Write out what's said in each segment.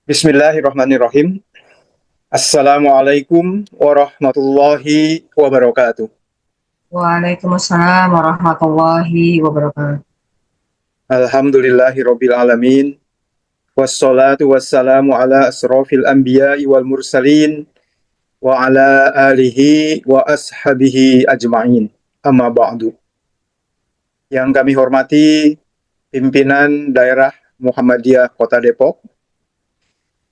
Bismillahirrahmanirrahim. Assalamualaikum warahmatullahi wabarakatuh. Waalaikumsalam warahmatullahi wabarakatuh. Alhamdulillahirabbil alamin. Wassalatu wassalamu ala asrofil anbiya'i wal mursalin wa ala alihi wa ashabihi ajma'in. Amma ba'du. Yang kami hormati pimpinan daerah Muhammadiyah Kota Depok,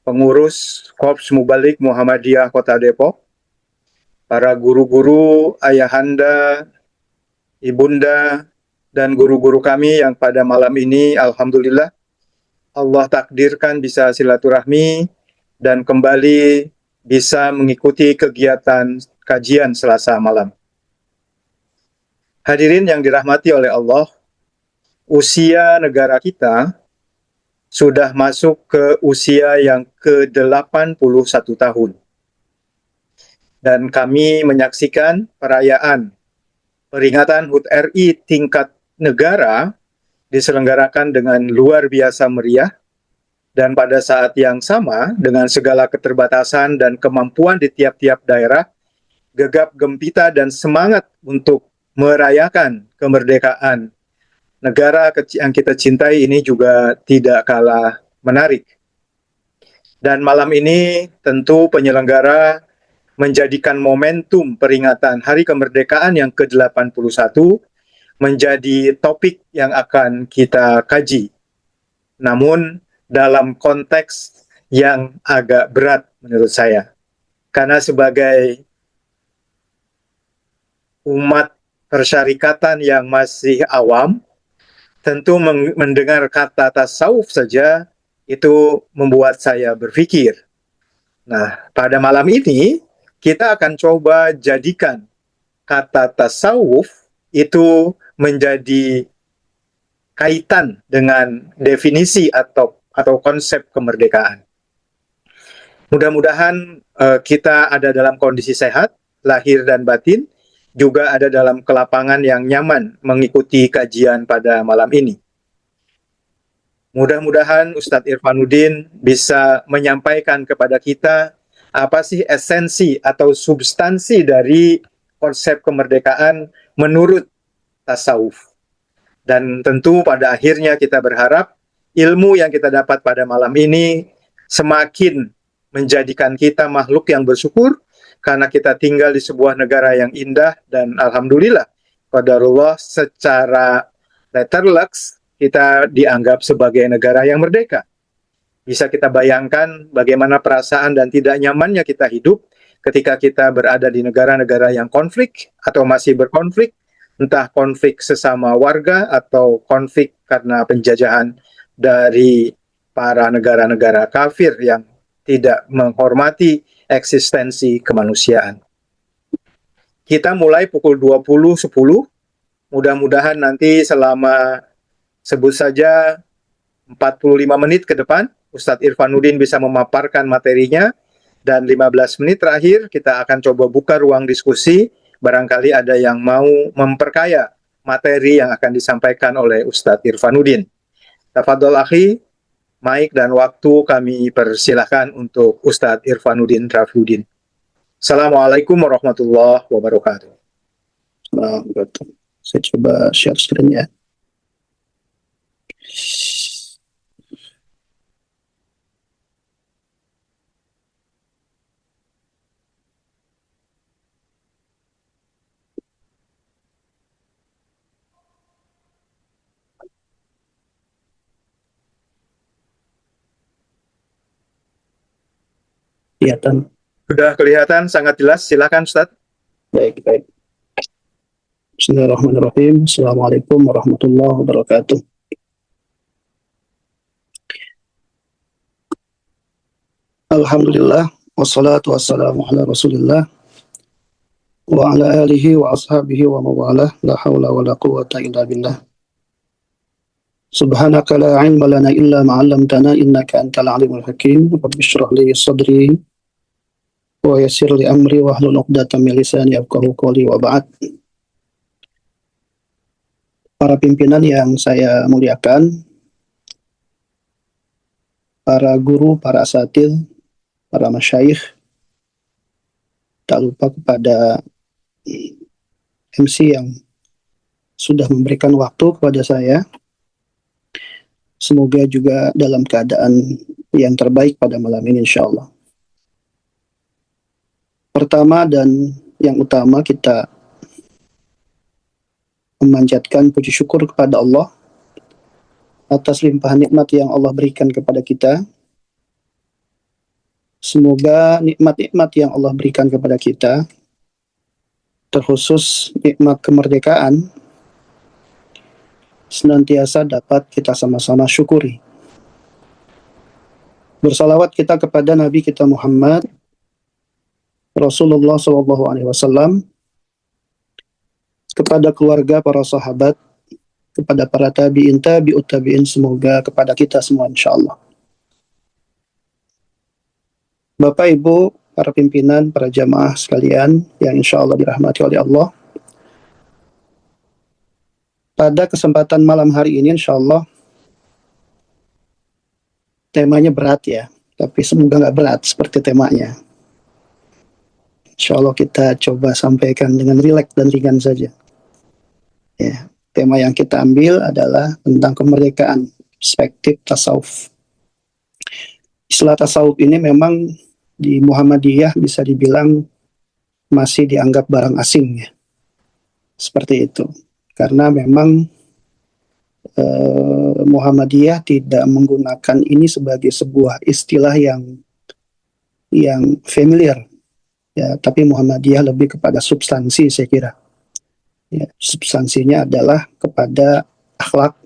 pengurus Korps Mubalik Muhammadiyah Kota Depok, para guru-guru, ayahanda, ibunda, dan guru-guru kami yang pada malam ini alhamdulillah Allah takdirkan bisa silaturahmi dan kembali bisa mengikuti kegiatan kajian Selasa malam. Hadirin yang dirahmati oleh Allah, usia negara kita sudah masuk ke usia yang ke-81 tahun. Dan kami menyaksikan perayaan peringatan HUT RI tingkat negara diselenggarakan dengan luar biasa meriah, dan pada saat yang sama dengan segala keterbatasan dan kemampuan di tiap-tiap daerah, gegap gempita dan semangat untuk merayakan kemerdekaan negara yang kita cintai ini juga tidak kalah menarik. Dan malam ini tentu penyelenggara menjadikan momentum peringatan Hari Kemerdekaan yang ke-81 menjadi topik yang akan kita kaji. Namun dalam konteks yang agak berat menurut saya. Karena sebagai umat persyarikatan yang masih awam, tentu mendengar kata tasawuf saja itu membuat saya berpikir. Nah, pada malam ini kita akan coba jadikan kata tasawuf itu menjadi kaitan dengan definisi atau konsep kemerdekaan. Mudah-mudahan kita ada dalam kondisi sehat, lahir dan batin, juga ada dalam kelapangan yang nyaman mengikuti kajian pada malam ini. Mudah-mudahan Ustadz Irfanuddin bisa menyampaikan kepada kita apa sih esensi atau substansi dari konsep kemerdekaan menurut tasawuf. Dan tentu pada akhirnya kita berharap ilmu yang kita dapat pada malam ini semakin menjadikan kita makhluk yang bersyukur karena kita tinggal di sebuah negara yang indah, dan alhamdulillah qadarullah secara letterlux kita dianggap sebagai negara yang merdeka. Bisa kita bayangkan bagaimana perasaan dan tidak nyamannya kita hidup ketika kita berada di negara-negara yang konflik atau masih berkonflik, entah konflik sesama warga atau konflik karena penjajahan dari para negara-negara kafir yang tidak menghormati eksistensi kemanusiaan. Kita mulai pukul 20.10, mudah-mudahan nanti selama sebut saja 45 menit ke depan, Ustadz Irfanuddin bisa memaparkan materinya, dan 15 menit terakhir kita akan coba buka ruang diskusi, barangkali ada yang mau memperkaya materi yang akan disampaikan oleh Ustadz Irfanuddin. Tafadhol akhi, mic dan waktu kami persilahkan untuk Ustadz Irfanuddin Rafiuddin. Assalamualaikum warahmatullahi wabarakatuh. Nah, betul. Saya coba share screen ya. Kelihatan. Sudah kelihatan sangat jelas, silakan Ustadz. Baik, baik. Bismillahirrahmanirrahim. Assalamualaikum warahmatullahi wabarakatuh. Alhamdulillah, wassalatu wassalamu ala rasulillah wa ala alihi wa ashabihi wa mawalah, la hawla wa la quwata illa billah. Subhanaka la ilma lana illa ma'allamtana innaka antal alimul hakim. Rabbi shrah li sadri wa yassir li amri wa hlul 'uqdatam min lisani yafqahu qawli wa ba'd. Para pimpinan yang saya muliakan, para guru, para asatidz, para masyayikh, tak lupa kepada MC yang sudah memberikan waktu kepada saya. Semoga juga dalam keadaan yang terbaik pada malam ini insyaallah. Pertama dan yang utama kita memanjatkan puji syukur kepada Allah atas limpahan nikmat yang Allah berikan kepada kita. Semoga nikmat-nikmat yang Allah berikan kepada kita, terkhusus nikmat kemerdekaan, senantiasa dapat kita sama-sama syukuri. Bersalawat kita kepada Nabi kita Muhammad Rasulullah SAW, kepada keluarga, para sahabat, kepada para tabi'in, tabi'ut tabi'in, semoga kepada kita semua insyaallah. Bapak, Ibu, para pimpinan, para jamaah sekalian yang insyaallah dirahmati oleh Allah. Pada kesempatan malam hari ini insyaallah temanya berat ya, tapi semoga nggak berat seperti temanya. Insyaallah kita coba sampaikan dengan rileks dan ringan saja. Ya, tema yang kita ambil adalah tentang kemerdekaan, perspektif tasawuf. Istilah tasawuf ini memang di Muhammadiyah bisa dibilang masih dianggap barang asing ya. Seperti itu. Karena memang Muhammadiyah tidak menggunakan ini sebagai sebuah istilah yang familiar ya, tapi Muhammadiyah lebih kepada substansi saya kira ya, substansinya adalah kepada akhlak,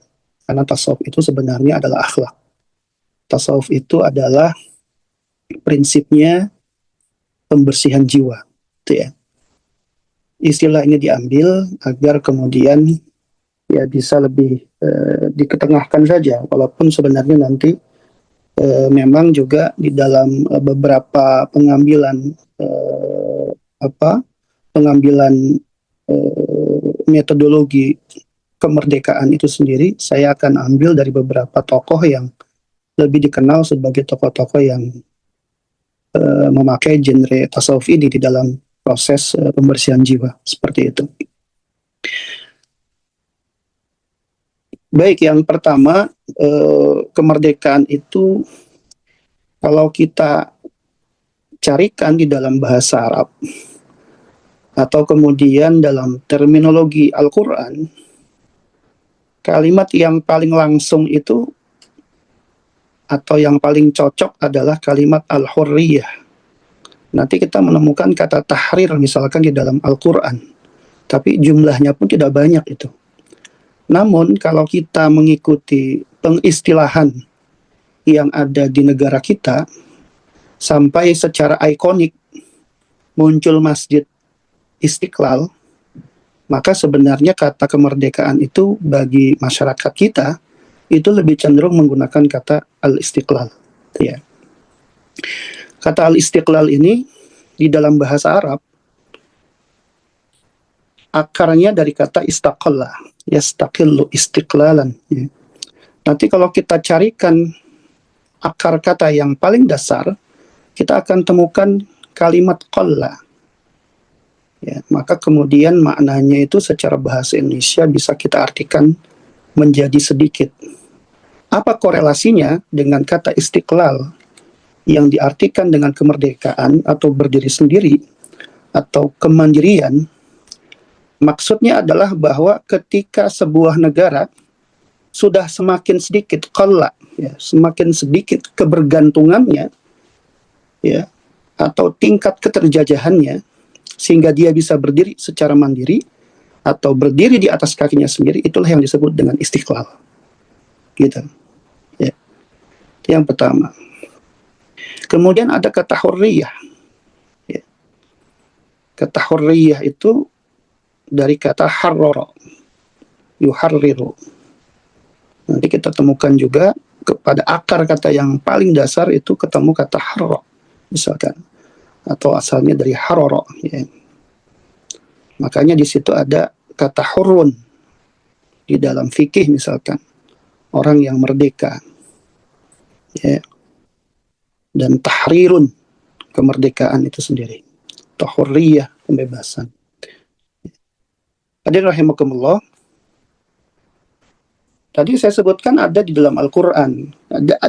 karena tasawuf itu sebenarnya adalah akhlak. Tasawuf itu adalah prinsipnya pembersihan jiwa gitu ya. Istilah ini diambil agar kemudian ya bisa lebih diketengahkan saja, walaupun sebenarnya nanti memang juga di dalam beberapa pengambilan metodologi kemerdekaan itu sendiri, saya akan ambil dari beberapa tokoh yang lebih dikenal sebagai tokoh-tokoh yang memakai genre tasawuf ini di dalam proses pembersihan jiwa, seperti itu. Baik, yang pertama, kemerdekaan itu kalau kita carikan di dalam bahasa Arab atau kemudian dalam terminologi Al-Quran, kalimat yang paling langsung itu atau yang paling cocok adalah kalimat al-hurriyah. Nanti kita menemukan kata tahrir misalkan di dalam Al-Quran, tapi jumlahnya pun tidak banyak itu. Namun kalau kita mengikuti pengistilahan yang ada di negara kita, sampai secara ikonik muncul Masjid Istiqlal, maka sebenarnya kata kemerdekaan itu bagi masyarakat kita itu lebih cenderung menggunakan kata al-istiqlal ya. Kata al-istiqlal ini di dalam bahasa Arab akarnya dari kata istaqalla, yastaqillu istiqlalan ya. Nanti kalau kita carikan akar kata yang paling dasar, kita akan temukan kalimat qalla ya, maka kemudian maknanya itu secara bahasa Indonesia bisa kita artikan menjadi sedikit. Apa korelasinya dengan kata istiqlal yang diartikan dengan kemerdekaan atau berdiri sendiri atau kemandirian? Maksudnya adalah bahwa ketika sebuah negara sudah semakin sedikit qalla ya, semakin sedikit kebergantungannya ya, atau tingkat keterjajahannya, sehingga dia bisa berdiri secara mandiri atau berdiri di atas kakinya sendiri, itulah yang disebut dengan istiqlal gitu ya. Yang pertama. Kemudian ada kata hurriyah ya. Kata hurriyah itu dari kata harrara, yuharriru. Nanti kita temukan juga kepada akar kata yang paling dasar itu ketemu kata harra misalkan, atau asalnya dari harara ya. Makanya di situ ada kata hurun di dalam fikih misalkan, orang yang merdeka ya. dan tahrirun, kemerdekaan itu sendiri, atau hurriyah, pembebasan. Hadirin rahimakumullah, tadi saya sebutkan ada di dalam Al-Quran.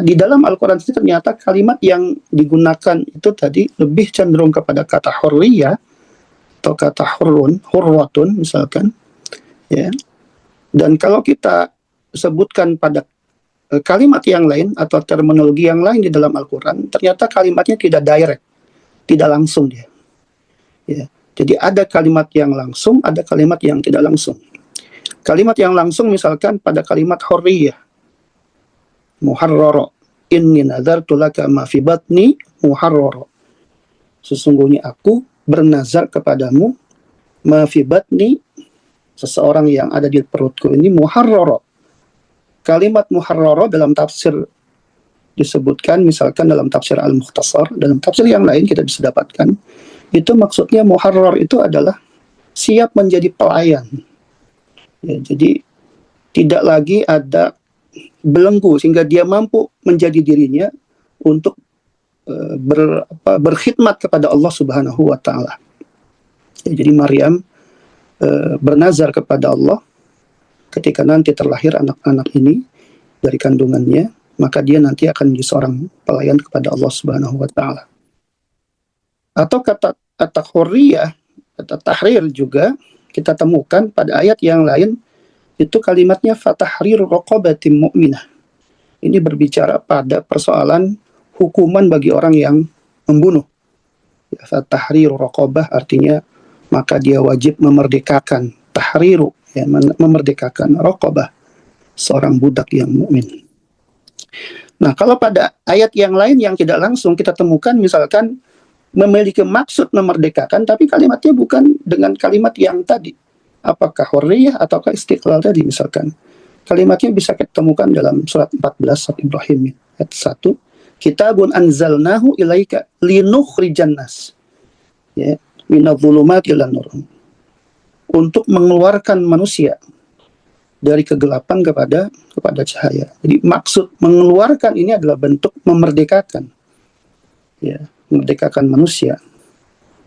Di dalam Al-Quran itu ternyata kalimat yang digunakan itu tadi lebih cenderung kepada kata hurriyah atau kata hurwatun misalkan, ya. Dan kalau kita sebutkan pada kalimat yang lain atau terminologi yang lain di dalam Al-Quran, ternyata kalimatnya tidak direct, tidak langsung dia. Ya. Jadi ada kalimat yang langsung, ada kalimat yang tidak langsung. Kalimat yang langsung misalkan pada kalimat hurriyah, muharrara, inni nadartu laka ma fi batni muharrara. Sesungguhnya aku bernazar kepadamu ma fi batni, seseorang yang ada di perutku ini muharrara. Kalimat muharrara dalam tafsir disebutkan misalkan dalam tafsir Al-Mukhtasar, dalam tafsir yang lain kita bisa dapatkan, itu maksudnya muharrar itu adalah siap menjadi pelayan. Ya, jadi tidak lagi ada belenggu sehingga dia mampu menjadi dirinya untuk berkhidmat kepada Allah Subhanahu wa taala. Ya, jadi Maryam bernazar kepada Allah ketika nanti terlahir anak-anak ini dari kandungannya, maka dia nanti akan menjadi seorang pelayan kepada Allah Subhanahu wa taala. Atau kata hurriyah, kata tahrir juga kita temukan pada ayat yang lain, itu kalimatnya fatahrir raqabatin mu'minah. Ini berbicara pada persoalan hukuman bagi orang yang membunuh. Ya, fatahrir raqabah artinya maka dia wajib memerdekakan, tahriru, ya, memerdekakan raqabah, seorang budak yang mukmin. Nah, kalau pada ayat yang lain yang tidak langsung kita temukan misalkan memiliki maksud memerdekakan, tapi kalimatnya bukan dengan kalimat yang tadi. Apakah hurriyah ataukah istiqlal tadi misalkan. Kalimatnya bisa kita temukan dalam surat 14 surat Ibrahim ayat 1. Kitabun anzalnahu ilaika linukhrijan nas. Ya, minadh-dhulumati ilan nur. Untuk mengeluarkan manusia dari kegelapan kepada cahaya. Jadi maksud mengeluarkan ini adalah bentuk memerdekakan. Ya, memerdekakan manusia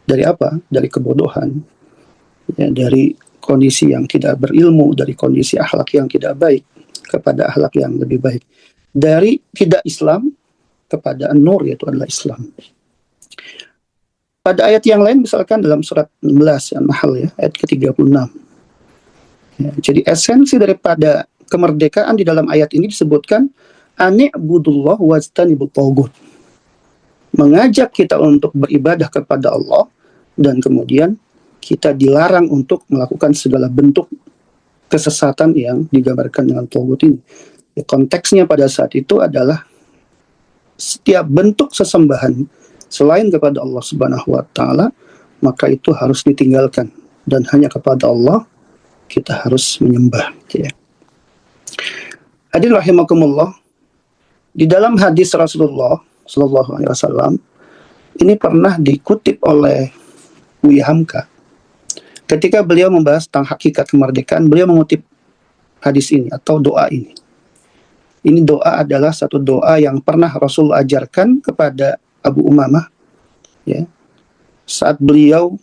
dari apa? Dari kebodohan, ya, dari kondisi yang tidak berilmu, dari kondisi akhlak yang tidak baik kepada akhlak yang lebih baik, dari tidak Islam kepada nur, yaitu adalah Islam. Pada ayat yang lain misalkan dalam surat 16 An-Nahl, ya, ayat ke-36. Ya, jadi esensi daripada kemerdekaan di dalam ayat ini disebutkan ani'budullah wajtanibut taghut. Mengajak kita untuk beribadah kepada Allah dan kemudian kita dilarang untuk melakukan segala bentuk kesesatan yang digambarkan dengan taghut ini. Ya, konteksnya pada saat itu adalah setiap bentuk sesembahan selain kepada Allah Subhanahu wa taala, maka itu harus ditinggalkan dan hanya kepada Allah kita harus menyembah, ya. Hadirin rahimakumullah, di dalam hadis Rasulullah Sallallahu Alaihi Wasallam ini pernah dikutip oleh Buya Hamka ketika beliau membahas tentang hakikat kemerdekaan. Beliau mengutip hadis ini atau doa ini. Ini doa adalah satu doa yang pernah Rasul ajarkan kepada Abu Umamah, ya, saat beliau,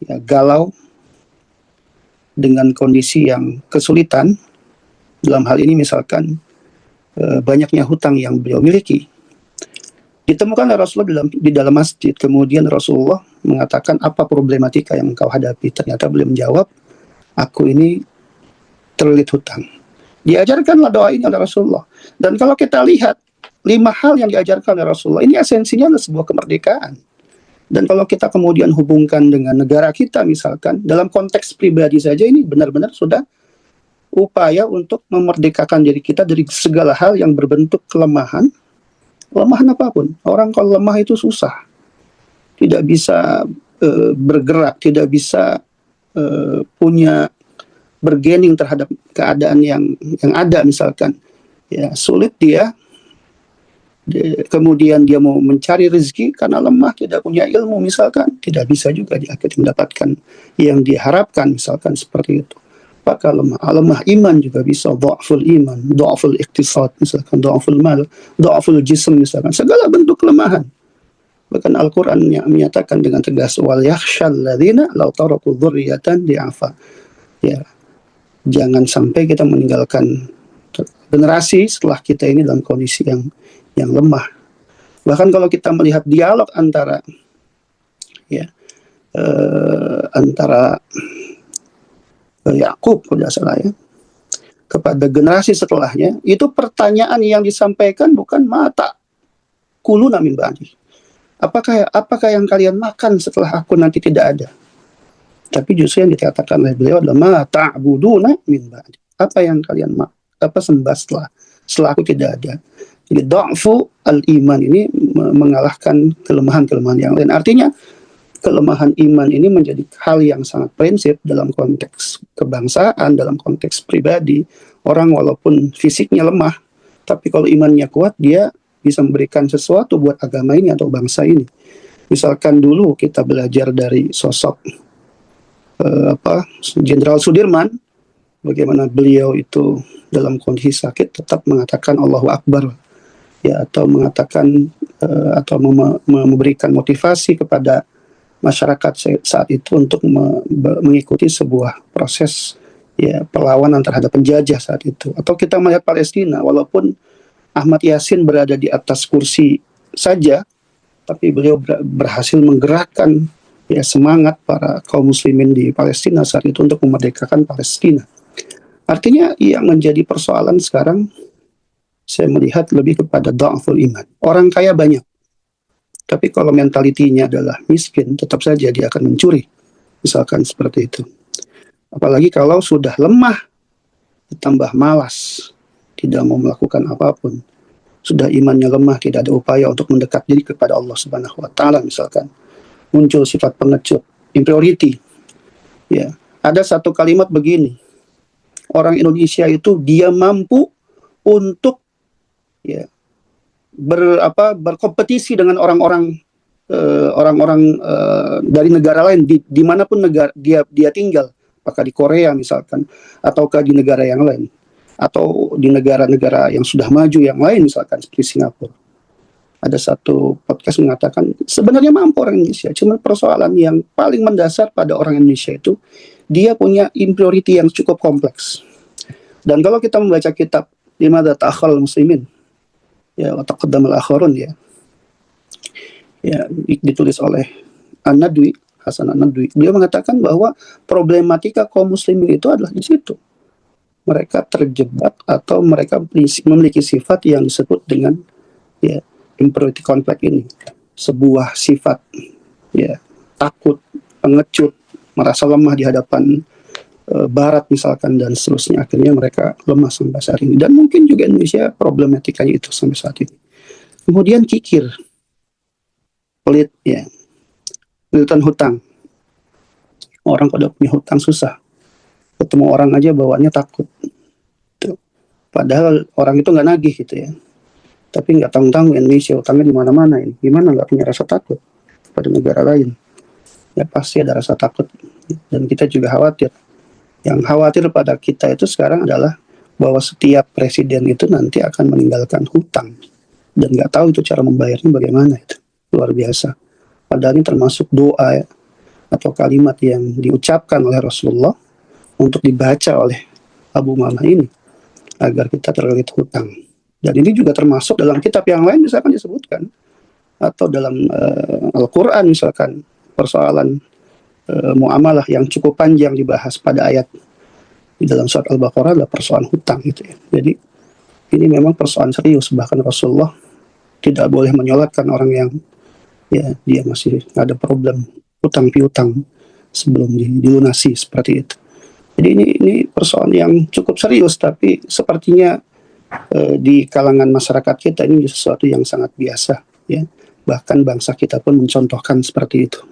ya, galau dengan kondisi yang kesulitan. Dalam hal ini misalkan banyaknya hutang yang beliau miliki. Ditemukan oleh Rasulullah di dalam masjid. Kemudian Rasulullah mengatakan, apa problematika yang engkau hadapi? Ternyata beliau menjawab, aku ini terlilit hutang. Diajarkanlah doa ini oleh Rasulullah. Dan kalau kita lihat 5 hal yang diajarkan oleh Rasulullah, ini esensinya adalah sebuah kemerdekaan. Dan kalau kita kemudian hubungkan dengan negara kita misalkan, dalam konteks pribadi saja ini benar-benar sudah upaya untuk memerdekakan diri kita dari segala hal yang berbentuk kelemahan. Kelemahan apapun. Orang kalau lemah itu susah. Tidak bisa bergerak, tidak bisa punya bergening terhadap keadaan yang ada misalkan. Ya, sulit dia kemudian dia mau mencari rezeki karena lemah, tidak punya ilmu misalkan, tidak bisa juga dia akhirnya mendapatkan yang diharapkan misalkan seperti itu. apakah lemah? Lemah iman juga bisa, dha'ful iman, dha'ful iqtisad, misalkan dha'ful mal, dha'ful jism, misalkan segala bentuk kelemahan. Bahkan Al-Quran menyatakan dengan tegas, wal yakhshal ladzina law taraku dzurriyyatan di'afa. Ya, jangan sampai kita meninggalkan generasi setelah kita ini dalam kondisi yang lemah. Bahkan kalau kita melihat dialog antara antara Yakub kalau tidak salah ya, kepada generasi setelahnya, itu pertanyaan yang disampaikan bukan mata kuluna min ba'di. Apakah yang kalian makan setelah aku nanti tidak ada? Tapi justru yang dikatakan oleh beliau adalah ma ta'buduna min ba'di. Apa yang kalian sembah setelah aku tidak ada. Jadi dha'fu al-iman ini mengalahkan kelemahan-kelemahan yang lain. Artinya kelemahan iman ini menjadi hal yang sangat prinsip dalam konteks kebangsaan, dalam konteks pribadi. Orang walaupun fisiknya lemah, tapi kalau imannya kuat, dia bisa memberikan sesuatu buat agama ini atau bangsa ini. Misalkan dulu kita belajar dari sosok Jenderal Sudirman, bagaimana beliau itu dalam kondisi sakit tetap mengatakan Allahu Akbar, ya, atau mengatakan atau memberikan motivasi kepada masyarakat saat itu untuk mengikuti sebuah proses ya perlawanan terhadap penjajah saat itu. Atau kita melihat Palestina, walaupun Ahmad Yasin berada di atas kursi saja, tapi beliau berhasil menggerakkan ya semangat para kaum muslimin di Palestina saat itu untuk memerdekakan Palestina. Artinya yang menjadi persoalan sekarang saya melihat lebih kepada dha'ful iman. Orang kaya banyak, tapi kalau mentalitinya adalah miskin, tetap saja dia akan mencuri. Misalkan seperti itu. Apalagi kalau sudah lemah, ditambah malas, tidak mau melakukan apapun. Sudah imannya lemah, tidak ada upaya untuk mendekat diri kepada Allah Subhanahu wa taala misalkan. Muncul sifat pengecut, inferiority. Ya, ada satu kalimat begini. Orang Indonesia itu dia mampu untuk ya berkompetisi dengan orang-orang dari negara lain dimanapun negara dia tinggal, apakah di Korea misalkan, ataukah di negara yang lain, atau di negara-negara yang sudah maju yang lain misalkan seperti Singapura. Ada satu podcast mengatakan sebenarnya mampu orang Indonesia, cuma persoalan yang paling mendasar pada orang Indonesia itu dia punya inferiority yang cukup kompleks. Dan kalau kita membaca kitab Limadza Ta'akhkhal Muslimin, ya, wa taqaddamal akharun, ya ditulis oleh An-Nadwi, Hasan An-Nadwi. Beliau mengatakan bahwa problematika kaum muslimin itu adalah di situ. Mereka terjebak atau mereka memiliki sifat yang disebut dengan ya inferiority complex ini. Sebuah sifat ya takut, pengecut, merasa lemah di hadapan Barat misalkan dan seterusnya. Akhirnya mereka lemah sampai saat ini. Dan mungkin juga Indonesia problematikanya itu sampai saat ini. Kemudian kikir, pelit, ya, pelitan hutang. Orang kalau punya hutang susah. Ketemu orang aja bawaannya takut. Tuh. Padahal orang itu nggak nagih gitu ya. Tapi nggak tanggung-tanggung Indonesia, utangnya di mana-mana ini. Gimana nggak punya rasa takut pada negara lain? Ya pasti ada rasa takut. Dan kita juga khawatir. Yang khawatir pada kita itu sekarang adalah bahwa setiap presiden itu nanti akan meninggalkan hutang. Dan nggak tahu itu cara membayarnya bagaimana itu. Luar biasa. Padahal ini termasuk doa ya, atau kalimat yang diucapkan oleh Rasulullah untuk dibaca oleh Abu Umamah ini agar kita terlilit hutang. Dan ini juga termasuk dalam kitab yang lain misalkan disebutkan, atau dalam Al-Quran misalkan persoalan muamalah yang cukup panjang dibahas pada ayat di dalam surat Al-Baqarah adalah persoalan hutang gitu ya. Jadi ini memang persoalan serius, bahkan Rasulullah tidak boleh menyolatkan orang yang ya dia masih ada problem hutang piutang sebelum dilunasi seperti itu. Jadi ini persoalan yang cukup serius, tapi sepertinya di kalangan masyarakat kita ini sesuatu yang sangat biasa ya. Bahkan bangsa kita pun mencontohkan seperti itu.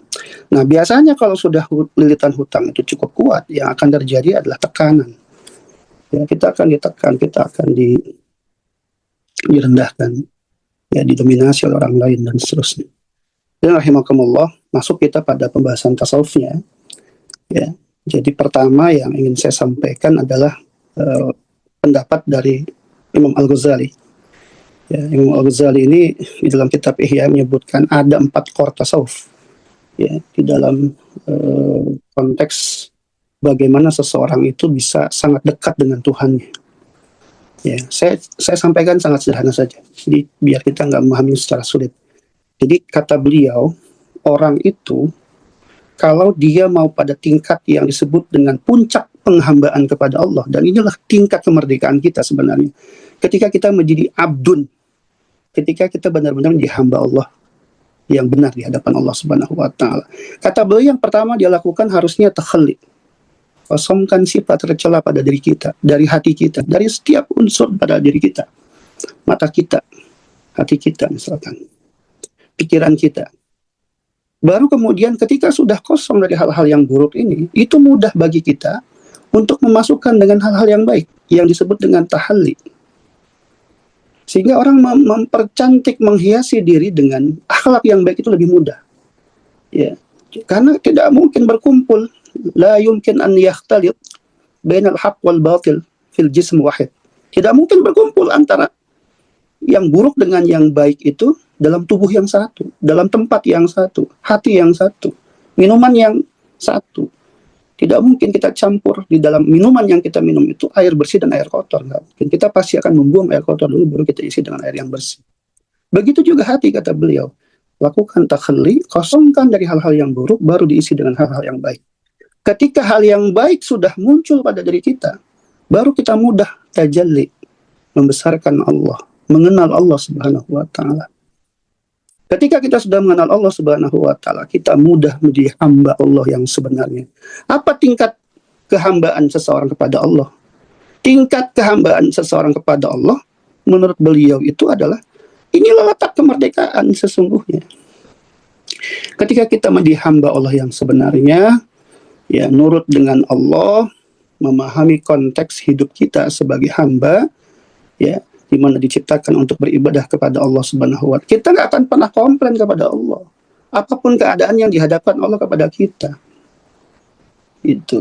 Nah, biasanya kalau sudah lilitan hutang itu cukup kuat, yang akan terjadi adalah tekanan. Ya, kita akan ditekan, kita akan direndahkan, ya didominasi oleh orang lain dan seterusnya. Dan rahimakumullah, masuk kita pada pembahasan tasawufnya. Ya, Jadi pertama yang ingin saya sampaikan adalah pendapat dari Imam Al-Ghazali. Ya, Imam Al-Ghazali ini di dalam kitab Ihya menyebutkan ada 4 core tasawuf. Ya, di dalam konteks bagaimana seseorang itu bisa sangat dekat dengan Tuhannya. Ya, saya sampaikan sangat sederhana saja. Jadi biar kita nggak memahami secara sulit. Jadi kata beliau, orang itu kalau dia mau pada tingkat yang disebut dengan puncak penghambaan kepada Allah, dan inilah tingkat kemerdekaan kita sebenarnya. Ketika kita menjadi abdun, ketika kita benar-benar menjadi hamba Allah yang benar di hadapan Allah Subhanahu wa taala. Kata beliau yang pertama dia lakukan harusnya takhalli. Kosongkan sifat tercela pada diri kita, dari hati kita, dari setiap unsur pada diri kita. Mata kita, hati kita misalkan, pikiran kita. Baru kemudian ketika sudah kosong dari hal-hal yang buruk ini, itu mudah bagi kita untuk memasukkan dengan hal-hal yang baik, yang disebut dengan tahalli. Sehingga orang mempercantik, menghiasi diri dengan akhlak yang baik itu lebih mudah. Ya, karena tidak mungkin berkumpul, la yumkin an yakhtalit bainal haqq wal batil fil jism wahid. Tidak mungkin berkumpul antara yang buruk dengan yang baik itu dalam tubuh yang satu, dalam tempat yang satu, hati yang satu, minuman yang satu. Tidak mungkin kita campur di dalam minuman yang kita minum itu air bersih dan air kotor. Nggak mungkin. Kita pasti akan membuang air kotor dulu, baru kita isi dengan air yang bersih. Begitu juga hati, kata beliau. Lakukan takhalli, kosongkan dari hal-hal yang buruk, baru diisi dengan hal-hal yang baik. Ketika hal yang baik sudah muncul pada diri kita, baru kita mudah tajalli, membesarkan Allah, mengenal Allah Subhanahu wa taala. Ketika kita sudah mengenal Allah Subhanahu wa taala, kita mudah menjadi hamba Allah yang sebenarnya. Apa tingkat kehambaan seseorang kepada Allah? Tingkat kehambaan seseorang kepada Allah menurut beliau itu adalah inilah letak kemerdekaan sesungguhnya. Ketika kita menjadi hamba Allah yang sebenarnya, ya nurut dengan Allah, memahami konteks hidup kita sebagai hamba, ya, di mana diciptakan untuk beribadah kepada Allah Subhanahu wa taala. Kita nggak akan pernah komplain kepada Allah. Apapun keadaan yang dihadapkan Allah kepada kita. Itu.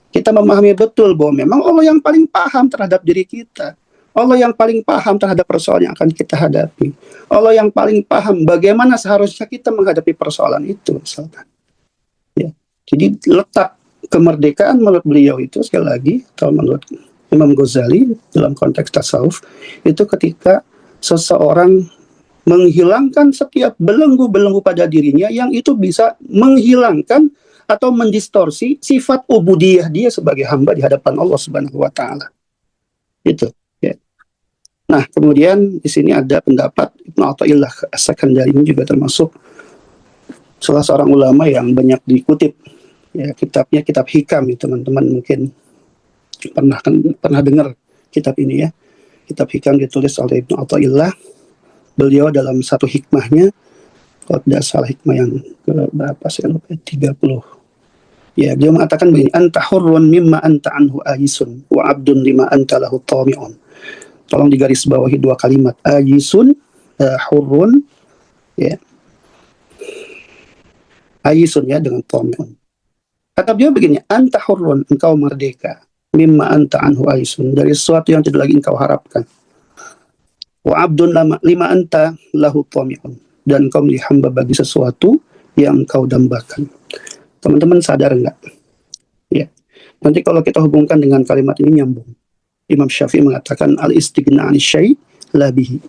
Kita memahami betul bahwa memang Allah yang paling paham terhadap diri kita. Allah yang paling paham terhadap persoalan yang akan kita hadapi. Allah yang paling paham bagaimana seharusnya kita menghadapi persoalan itu, misalkan. Ya. Jadi letak kemerdekaan menurut beliau itu sekali lagi, atau menurut Imam Ghazali dalam konteks tasawuf, itu ketika seseorang menghilangkan setiap belenggu-belenggu pada dirinya yang itu bisa menghilangkan atau mendistorsi sifat ubudiyah dia sebagai hamba di hadapan Allah Subhanahu wa taala. Itu, ya. Nah, kemudian di sini ada pendapat Ibnu Athaillah As-Sakandari, ini juga termasuk salah seorang ulama yang banyak dikutip. Ya, kitabnya kitab Hikam, teman-teman mungkin pernah dengar kitab ini, ya. Kitab Hikam ditulis oleh Ibnu Athaillah. Beliau dalam satu hikmahnya, kalau tidak salah hikmah yang berapa saya lupa, 30. Ya, dia mengatakan begini, anta hurrun mimma anta anhu ajisun wa abdun lima anta lahu tami'un. Tolong digaris bawahi 2 kalimat, ajisun, hurrun, ya. Ajisun, ya, dengan tami'un. Kata beliau begini, anta hurrun, engkau merdeka, mimma anta anhu aisun, dari sesuatu yang tidak lagi engkau harapkan. Wa abdun lima anta lahu tami'un, dan engkau menjadi hamba bagi sesuatu yang engkau dambakan. Teman-teman sadar enggak? Ya. Nanti kalau kita hubungkan dengan kalimat ini nyambung. Imam Syafi'i mengatakan al-istighna 'ani syai' la bihi.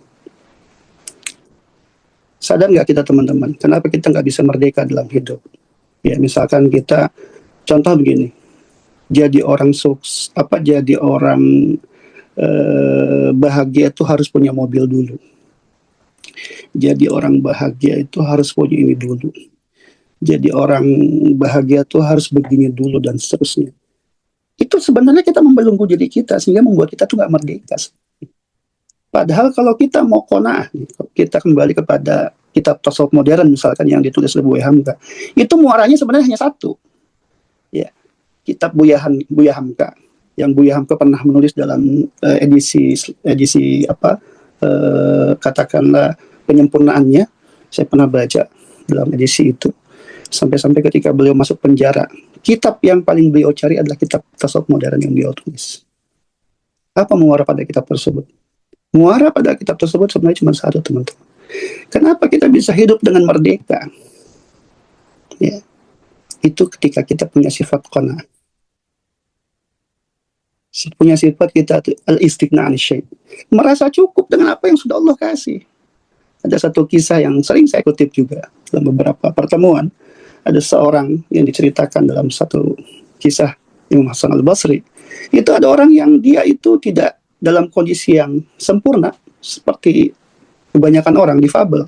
Sadar enggak kita, teman-teman? Kenapa kita enggak bisa merdeka dalam hidup? Ya, misalkan kita contoh begini. Jadi orang bahagia itu harus punya mobil dulu. Jadi orang bahagia itu harus punya ini dulu. Jadi orang bahagia itu harus begini dulu dan seterusnya. Itu sebenarnya kita membelenggu diri kita sehingga membuat kita tuh nggak merdeka. Padahal kalau kita mau qanaah, kita kembali kepada kitab tasawuf modern misalkan yang ditulis oleh Buya Hamka, itu muaranya sebenarnya hanya satu. Ya. Kitab Buya Hamka yang Buya Hamka pernah menulis dalam edisi katakanlah penyempurnaannya, saya pernah baca dalam edisi itu, sampai-sampai ketika beliau masuk penjara kitab yang paling beliau cari adalah kitab tasawuf modern yang beliau tulis. Apa muara pada kitab tersebut? Muara pada kitab tersebut sebenarnya cuma satu, teman-teman. Kenapa kita bisa hidup dengan merdeka? Ya, itu ketika kita punya sifat qanaah. Punya sifat kita al-istighna 'ani syai'. Merasa cukup dengan apa yang sudah Allah kasih. Ada satu kisah yang sering saya kutip juga dalam beberapa pertemuan. Ada seorang yang diceritakan dalam satu kisah Imam Hasan al-Basri. Itu ada orang yang dia itu tidak dalam kondisi yang sempurna seperti kebanyakan orang difabel.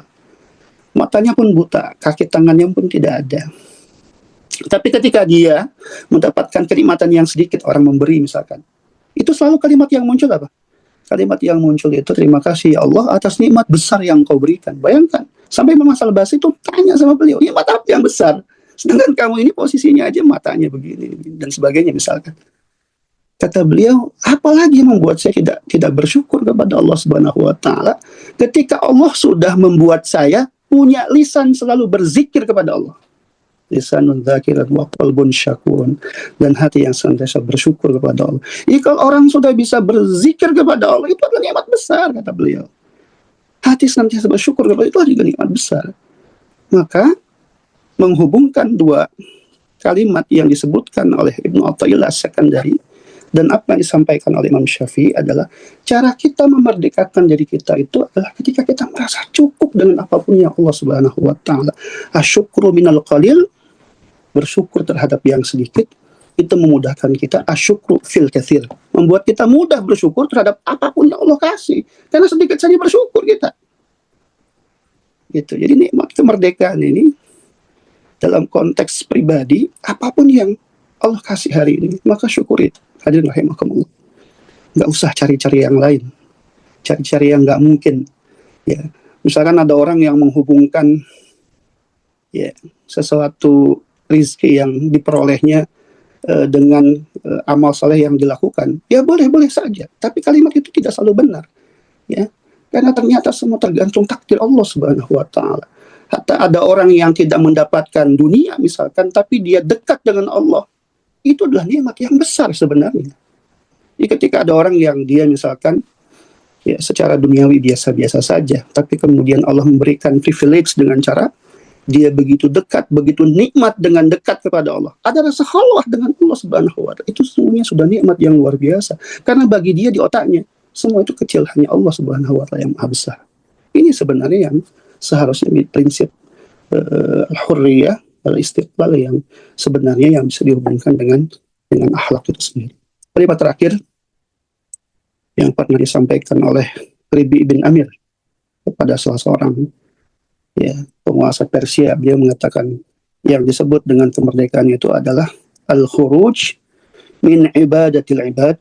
Matanya pun buta, kaki tangannya pun tidak ada. Tapi ketika dia mendapatkan kenikmatan yang sedikit, orang memberi misalkan, itu selalu kalimat yang muncul apa? Kalimat yang muncul itu, terima kasih ya Allah atas nikmat besar yang kau berikan. Bayangkan, sampai Imam Hasan al-Basri itu tanya sama beliau, nikmat apa yang besar? Sedangkan kamu ini posisinya aja matanya begini dan sebagainya misalkan. Kata beliau, apalagi yang membuat saya tidak bersyukur kepada Allah Subhanahu wa taala ketika Allah sudah membuat saya punya lisan selalu berzikir kepada Allah. Lisanun dzakiran wa qalbun syakurun, dan hati yang senantiasa bersyukur kepada Allah. Jika orang sudah bisa berzikir kepada Allah, itu adalah nikmat besar, kata beliau. Hati senantiasa bersyukur kepada Allah, itu juga nikmat besar. Maka menghubungkan dua kalimat yang disebutkan oleh Ibnu Athaillah As-Sakandari dan apa yang disampaikan oleh Imam Syafi'i adalah cara kita memerdekakan diri kita itu adalah ketika kita merasa cukup dengan apapun yang Allah Subhanahu wa taala. Asyukru minal qalil, bersyukur terhadap yang sedikit, itu memudahkan kita. Asyukru fil katsir, membuat kita mudah bersyukur terhadap apapun yang Allah kasih, karena sedikit saja bersyukur kita. Gitu. Jadi nikmat kemerdekaan ini dalam konteks pribadi, apapun yang Allah kasih hari ini, maka syukuri. Hadirin rahimakumullah. Nggak usah cari-cari yang lain, cari-cari yang nggak mungkin. Ya, misalkan ada orang yang menghubungkan ya sesuatu rizki yang diperolehnya dengan amal saleh yang dilakukan, ya boleh-boleh saja. Tapi kalimat itu tidak selalu benar, ya, karena ternyata semua tergantung takdir Allah Subhanahu Wa Taala. Hatta ada orang yang tidak mendapatkan dunia misalkan, tapi dia dekat dengan Allah, itu adalah nikmat yang besar sebenarnya. Jadi ketika ada orang yang dia misalkan ya secara duniawi biasa-biasa saja, tapi kemudian Allah memberikan privilege dengan cara dia begitu dekat, begitu nikmat dengan dekat kepada Allah. Ada rasa khalwah dengan Allah Subhanahu wa taala. Itu sesungguhnya sudah nikmat yang luar biasa. Karena bagi dia di otaknya, semua itu kecil, hanya Allah Subhanahu wa taala yang maha besar. Ini sebenarnya yang seharusnya prinsip al-hurriyah, al-istiqlal yang sebenarnya yang bisa dihubungkan dengan akhlak itu sendiri. Kalimat terakhir yang pernah disampaikan oleh Ribi bin Amir kepada salah seorang ya penguasa Persia, dia mengatakan yang disebut dengan kemerdekaan itu adalah al-khuruj min ibadatil ibad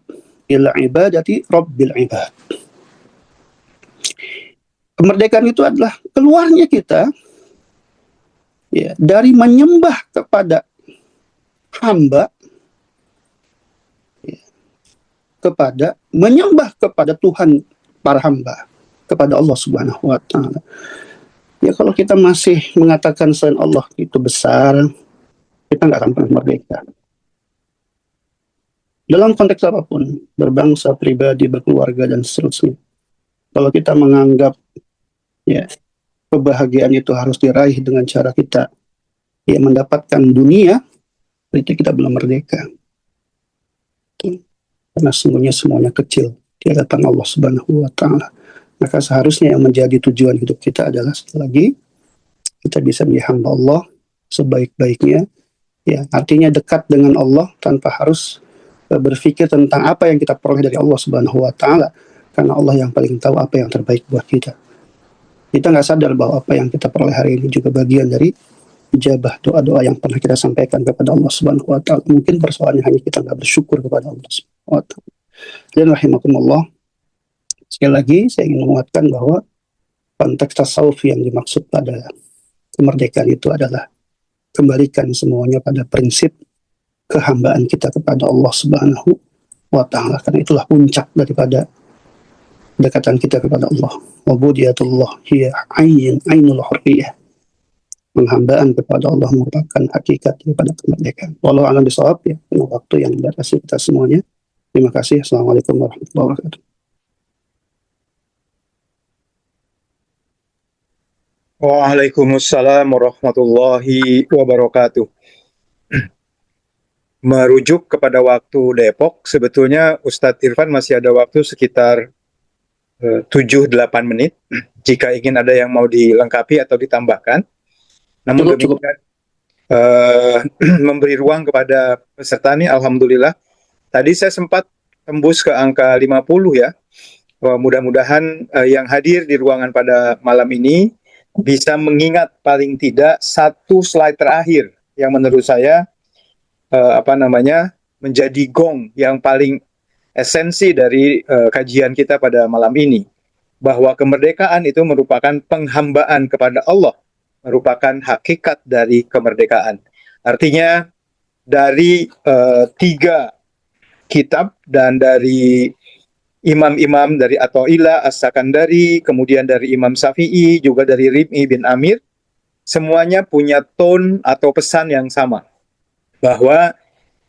ila ibadati rabbil ibad. Kemerdekaan itu adalah keluarnya kita ya dari menyembah kepada hamba ya, kepada menyembah kepada Tuhan para hamba, kepada Allah Subhanahu wa taala. Ya kalau kita masih mengatakan selain Allah itu besar, kita nggak akan pernah merdeka. Dalam konteks apapun, berbangsa, pribadi, berkeluarga, dan seterusnya. Kalau kita menganggap ya kebahagiaan itu harus diraih dengan cara kita ya mendapatkan dunia, itu kita belum merdeka. Karena semuanya kecil di hadapan Allah Subhanahu wa taala. Maka seharusnya yang menjadi tujuan hidup kita adalah sekali lagi kita bisa menjadi hamba Allah sebaik-baiknya, ya artinya dekat dengan Allah tanpa harus berpikir tentang apa yang kita peroleh dari Allah Subhanahu wa taala, karena Allah yang paling tahu apa yang terbaik buat kita. Kita nggak sadar bahwa apa yang kita peroleh hari ini juga bagian dari ijabah doa-doa yang pernah kita sampaikan kepada Allah Subhanahu wa taala. Mungkin persoalannya hanya kita nggak bersyukur kepada Allah Subhanahu wa taala. Dan rahimakumullah, sekali lagi saya ingin menguatkan bahwa konteks tasawuf yang dimaksud pada kemerdekaan itu adalah kembalikan semuanya pada prinsip kehambaan kita kepada Allah Subhanahu wa taala, karena itulah puncak daripada dekatan kita kepada Allah. Wabudiyatullah hiya ainul hurriyah. penghambaan kepada Allah merupakan hakikat daripada kemerdekaan. Wallahu a'lam bishawab ya, karena waktu yang dibatasi kita semuanya. Terima kasih. Assalamualaikum warahmatullahi wabarakatuh. Waalaikumsalam warahmatullahi wabarakatuh. Merujuk kepada waktu Depok, sebetulnya Ustadz Irfan masih ada waktu sekitar 7-8 menit jika ingin ada yang mau dilengkapi atau ditambahkan. Namun Cukup. demikian memberi ruang kepada peserta nih, alhamdulillah. Tadi saya sempat tembus ke angka 50 ya. Mudah-mudahan yang hadir di ruangan pada malam ini bisa mengingat paling tidak satu slide terakhir yang menurut saya menjadi gong yang paling esensi dari kajian kita pada malam ini, bahwa kemerdekaan itu merupakan penghambaan kepada Allah, merupakan hakikat dari kemerdekaan. Artinya dari 3 kitab dan dari imam-imam dari Athaillah As-Sakandari, kemudian dari Imam Syafi'i, juga dari Rib'i bin Amir, semuanya punya tone atau pesan yang sama, bahwa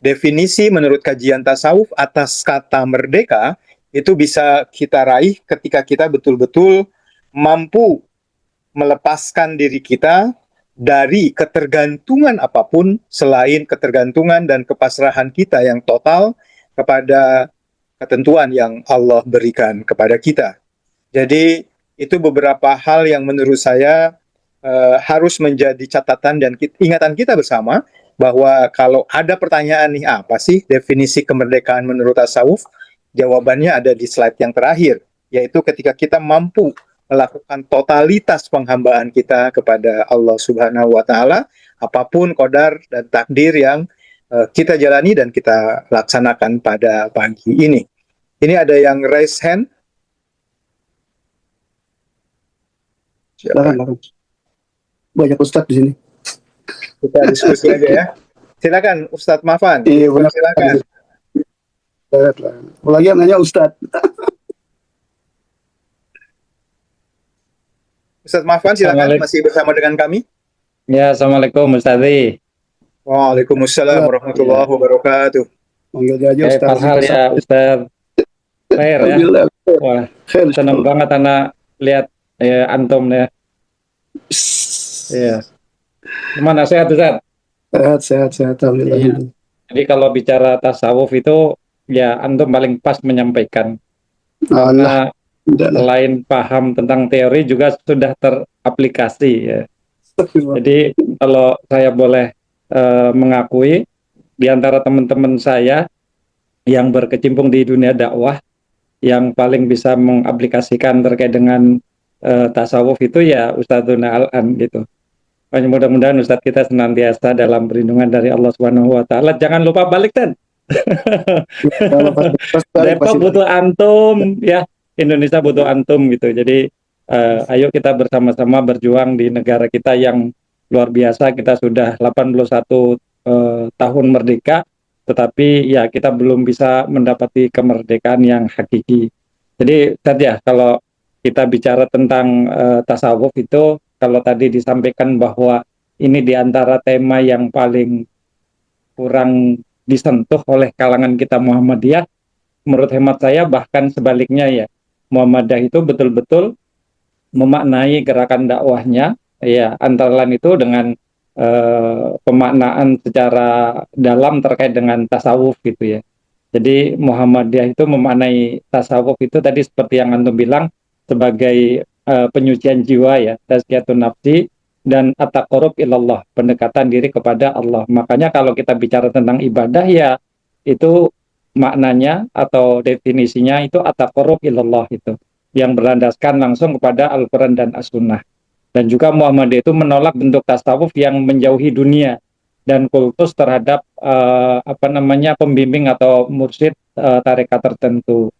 definisi menurut kajian tasawuf atas kata merdeka itu bisa kita raih ketika kita betul-betul mampu melepaskan diri kita dari ketergantungan apapun selain ketergantungan dan kepasrahan kita yang total kepada ketentuan yang Allah berikan kepada kita. Jadi itu beberapa hal yang menurut saya harus menjadi catatan dan ingatan kita bersama, bahwa kalau ada pertanyaan nih, apa sih definisi kemerdekaan menurut tasawuf? Jawabannya ada di slide yang terakhir, yaitu ketika kita mampu melakukan totalitas penghambaan kita kepada Allah Subhanahu wa Ta'ala, apapun qadar dan takdir yang kita jalani dan kita laksanakan pada pagi ini. Ini ada yang raise hand. Siapa? Banyak Ustadz di sini. Kita diskusi aja ya. Silakan Ustadz Mafan. Iya, benar. Silakan. Lagi yang nanya Ustadz. Ustadz Mafan, silakan, masih bersama dengan kami. Ya, assalamualaikum Ustadz. Waalaikumsalam warahmatullahi wabarakatuh. Manggil dia aja Ustadz. Farhal ya Ustadz. Khair ya. Wah, senang banget anak lihat ya, antum ya. Iya. Gimana, sehat Ustadz? Sehat. Alhamdulillah. Iya. Jadi kalau bicara tasawuf itu ya antum paling pas menyampaikan. Karena selain paham tentang teori juga sudah teraplikasi ya. Jadi kalau saya boleh mengakui, di antara teman-teman saya yang berkecimpung di dunia dakwah, yang paling bisa mengaplikasikan terkait dengan tasawuf itu ya Ustadzuna Al-An gitu. Mudah-mudahan Ustadz kita senantiasa dalam perlindungan dari Allah Subhanahu wa Ta'ala. Jangan lupa balik dan Depok butuh antum ya, Indonesia butuh antum gitu. Jadi ayo kita bersama-sama berjuang di negara kita yang luar biasa. Kita sudah 81 tahun merdeka, tetapi ya kita belum bisa mendapati kemerdekaan yang hakiki. Jadi saja kalau kita bicara tentang tasawuf itu, kalau tadi disampaikan bahwa ini diantara tema yang paling kurang disentuh oleh kalangan kita Muhammadiyah, menurut hemat saya bahkan sebaliknya ya, Muhammadiyah itu betul-betul memaknai gerakan dakwahnya ya, antara lain itu dengan pemaknaan secara dalam terkait dengan tasawuf gitu ya. Jadi Muhammadiyah itu memaknai tasawuf itu tadi seperti yang antum bilang sebagai penyucian jiwa ya, tazkiyatun nafsi, dan at-taqarrub ilallah, pendekatan diri kepada Allah. Makanya kalau kita bicara tentang ibadah ya itu maknanya atau definisinya itu at-taqarrub ilallah, itu yang berlandaskan langsung kepada Al-Quran dan As-Sunnah. Dan juga Muhammadiyah itu menolak bentuk tasawuf yang menjauhi dunia dan kultus terhadap pembimbing atau mursyid tarekat tertentu.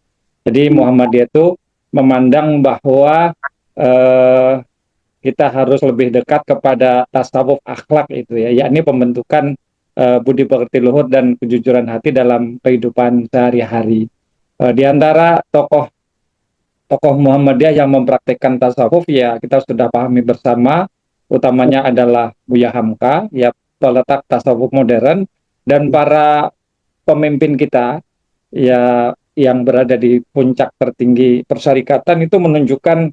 Jadi Muhammadiyah itu memandang bahwa kita harus lebih dekat kepada tasawuf akhlak itu ya, yakni pembentukan budi pekerti luhur dan kejujuran hati dalam kehidupan sehari-hari. Di antara tokoh Muhammadiyah yang mempraktikkan tasawuf ya kita sudah pahami bersama, utamanya adalah Buya Hamka, ya peletak tasawuf modern, dan para pemimpin kita ya yang berada di puncak tertinggi persyarikatan itu menunjukkan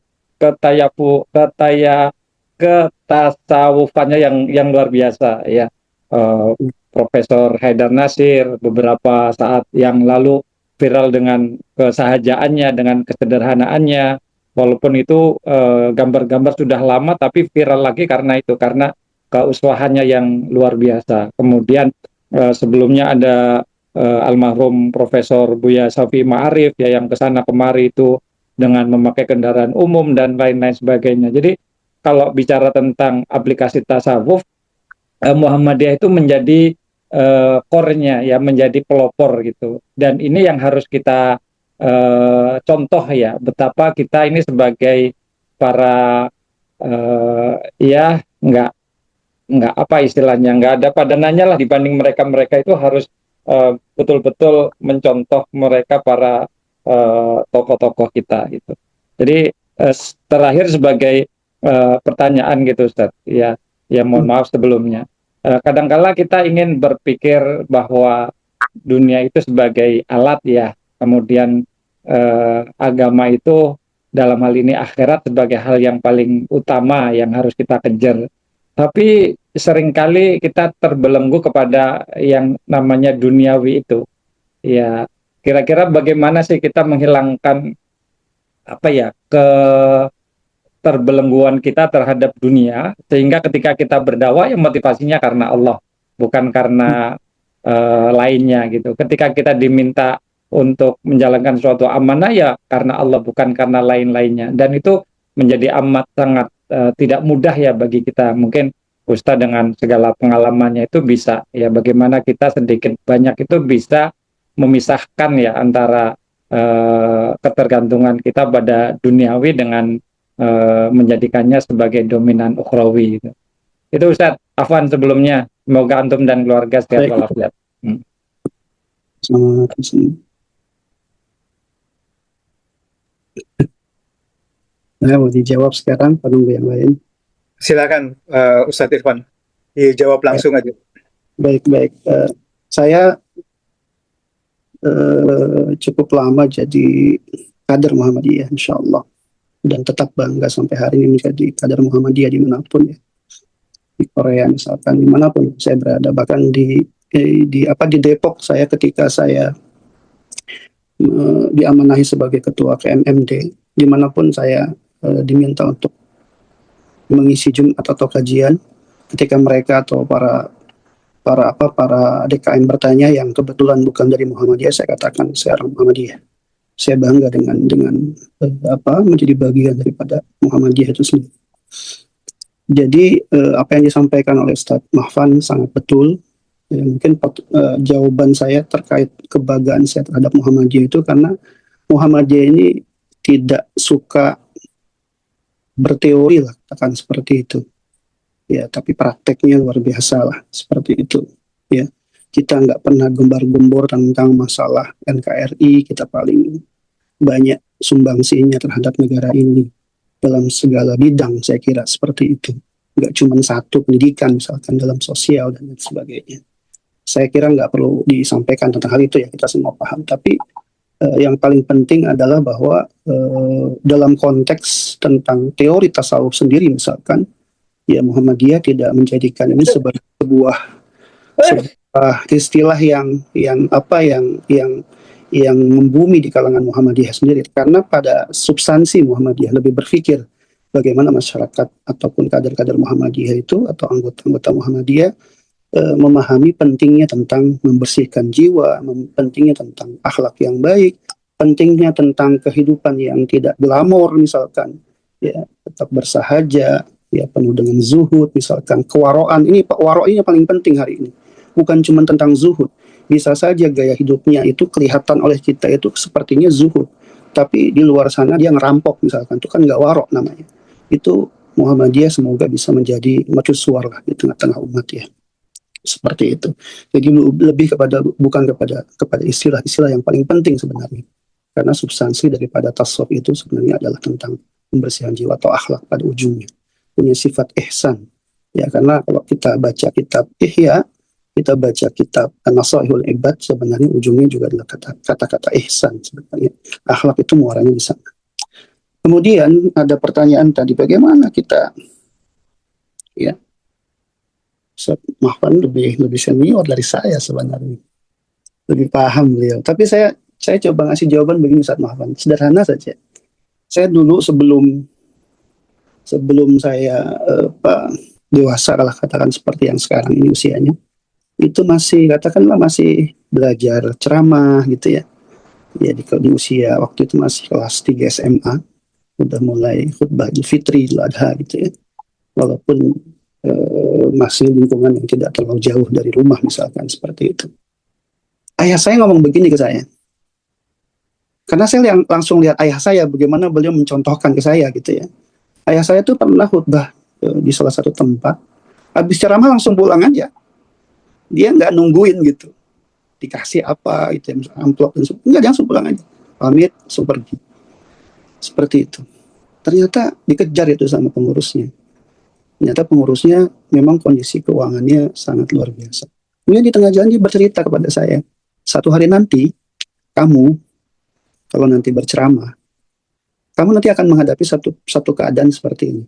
ketasawufannya yang luar biasa ya. Eh, Profesor Haidar Nasir beberapa saat yang lalu viral dengan kesahajaannya, dengan kesederhanaannya, walaupun itu gambar-gambar sudah lama tapi viral lagi karena itu, karena keuswahannya yang luar biasa. Kemudian sebelumnya ada almarhum Profesor Buya Shafi'i Ma'arif ya, yang kesana kemari itu dengan memakai kendaraan umum dan lain-lain sebagainya. Jadi kalau bicara tentang aplikasi tasawuf, Muhammadiyah itu menjadi core-nya ya, menjadi pelopor gitu. Dan ini yang harus kita contoh ya, betapa kita ini sebagai para ya nggak apa istilahnya, nggak ada padanannya lah dibanding mereka itu, harus betul-betul mencontoh mereka, para tokoh-tokoh kita gitu. Jadi terakhir sebagai pertanyaan gitu Ustaz ya, mohon maaf sebelumnya. Kadangkala kita ingin berpikir bahwa dunia itu sebagai alat ya, kemudian agama itu dalam hal ini akhirat sebagai hal yang paling utama yang harus kita kejar. Tapi seringkali kita terbelenggu kepada yang namanya duniawi itu. Ya, kira-kira bagaimana sih kita menghilangkan apa ya, terbelengguan kita terhadap dunia, sehingga ketika kita berdakwah ya motivasinya karena Allah, bukan karena lainnya gitu. Ketika kita diminta untuk menjalankan suatu amanah ya karena Allah, bukan karena lain-lainnya. Dan itu menjadi amat sangat tidak mudah ya bagi kita. Mungkin Ustaz dengan segala pengalamannya itu bisa ya, bagaimana kita sedikit banyak itu bisa memisahkan ya antara ketergantungan kita pada duniawi dengan menjadikannya sebagai dominan ukhrawi gitu. Itu Ustaz, afwan sebelumnya, semoga antum dan keluarga sehat walafiat. Nah, mau dijawab sekarang, penunggu yang lain. Silakan Ustadz Irfan, dijawab langsung aja. Baik. Saya cukup lama jadi kader Muhammadiyah, insya Allah, dan tetap bangga sampai hari ini menjadi kader Muhammadiyah dimanapun ya, di Korea misalkan, dimanapun saya berada, bahkan di Depok saya ketika saya diamanahi sebagai ketua KMMD, dimanapun saya diminta untuk mengisi Jumat atau kajian, ketika mereka atau para DKM bertanya yang kebetulan bukan dari Muhammadiyah, saya katakan saya orang Muhammadiyah. Saya bangga dengan menjadi bagian daripada Muhammadiyah itu sendiri. Jadi apa yang disampaikan oleh Ustadz Mahfan sangat betul. Ya, mungkin jawaban saya terkait kebanggaan saya terhadap Muhammadiyah itu karena Muhammadiyah ini tidak suka berteori lah, katakan seperti itu. Ya, tapi prakteknya luar biasa lah, seperti itu. Ya, kita nggak pernah gembar-gembor tentang masalah NKRI, kita paling banyak sumbangsinya terhadap negara ini dalam segala bidang, saya kira seperti itu. Nggak cuma satu, pendidikan misalkan, dalam sosial dan sebagainya. Saya kira nggak perlu disampaikan tentang hal itu ya, kita semua paham. Tapi yang paling penting adalah bahwa dalam konteks tentang teori tasawuf sendiri misalkan, ya Muhammadiyah tidak menjadikan ini sebagai sebuah istilah yang membumi di kalangan Muhammadiyah sendiri, karena pada substansi Muhammadiyah lebih berpikir bagaimana masyarakat ataupun kader-kader Muhammadiyah itu atau anggota Muhammadiyah memahami pentingnya tentang membersihkan jiwa, pentingnya tentang akhlak yang baik, pentingnya tentang kehidupan yang tidak glamor misalkan, ya tetap bersahaja, ya penuh dengan zuhud misalkan, kewaraan. Ini waro ini yang paling penting hari ini, bukan cuma tentang zuhud. Bisa saja gaya hidupnya itu kelihatan oleh kita itu sepertinya zuhud, tapi di luar sana dia ngerampok misalkan, itu kan nggak waro namanya. Itu Muhammadiyah semoga bisa menjadi mercusuar lah di tengah-tengah umat ya, seperti itu. Jadi lebih bukan kepada istilah-istilah yang paling penting sebenarnya, karena substansi daripada tasawuf itu sebenarnya adalah tentang pembersihan jiwa atau akhlak pada ujungnya. punya sifat ihsan. Ya, karena kalau kita baca kitab Ihya, kita baca kitab An-Nasaihul Ibad, sebenarnya ujungnya juga adalah kata-kata ihsan sebenarnya. Akhlak itu muaranya di sana. Kemudian ada pertanyaan tadi, bagaimana kita, ya, Ustaz Mahfan lebih senior dari saya sebenarnya, lebih paham beliau. Tapi saya coba ngasih jawaban begini Ustaz Mahfan, sederhana saja. Saya dulu sebelum saya dewasa, kalau katakan seperti yang sekarang ini usianya, itu masih katakanlah masih belajar ceramah gitu ya. Ya di usia waktu itu masih kelas 3 SMA, udah mulai khutbah Idul Fitri, Idul Adha gitu ya. Walaupun masih lingkungan yang tidak terlalu jauh dari rumah misalkan seperti itu. Ayah saya ngomong begini ke saya. Karena saya langsung lihat ayah saya bagaimana beliau mencontohkan ke saya gitu ya. Ayah saya tuh pernah khutbah di salah satu tempat, habis ceramah langsung pulang aja. Dia nggak nungguin gitu, dikasih apa gitu ya, misalnya amplop dan enggak, dia langsung pulang aja, pamit, langsung pergi. Seperti itu. Ternyata dikejar itu sama pengurusnya. Ternyata pengurusnya memang kondisi keuangannya sangat luar biasa. Kemudian di tengah jalan dia bercerita kepada saya, satu hari nanti kamu kalau nanti berceramah, kamu nanti akan menghadapi satu keadaan seperti ini.